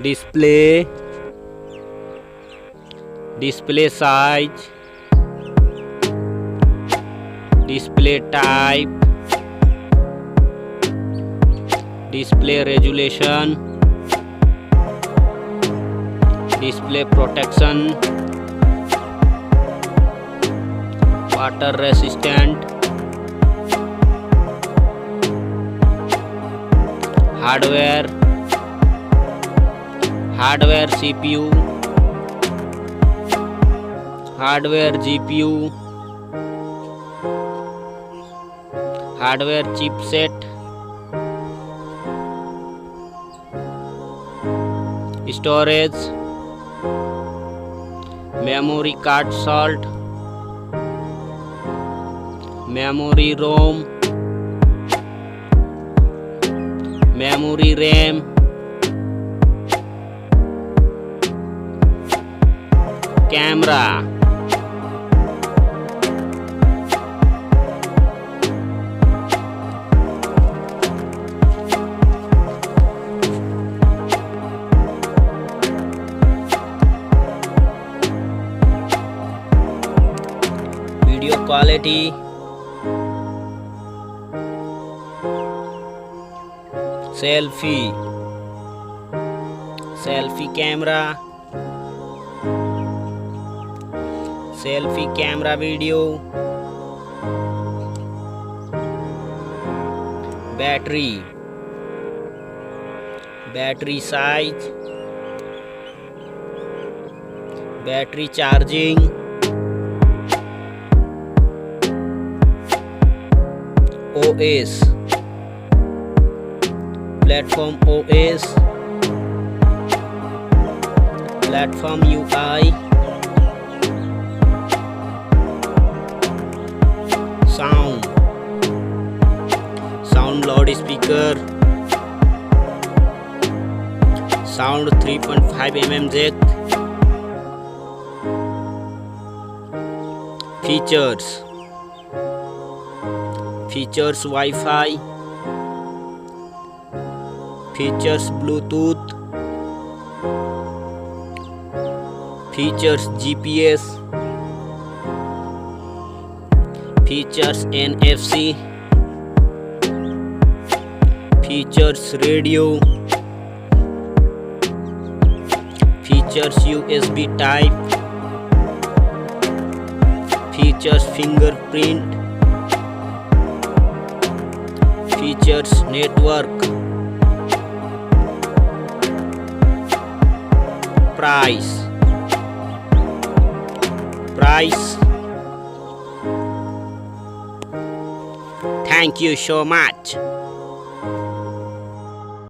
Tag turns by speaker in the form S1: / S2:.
S1: display, display size, display type, display resolution, display protection, water resistant, hardware CPU, hardware GPU, hardware chipset, storage, memory card slot, memory ROM, memory RAM, camera, video quality, selfie camera, selfie camera video, battery size, battery charging, OS, platform OS, platform UI, sound loudspeaker, sound 3.5 mm jack, features Wi-Fi, features Bluetooth, features GPS, features NFC, features radio, features USB type, features fingerprint, features network, price. Thank you so much.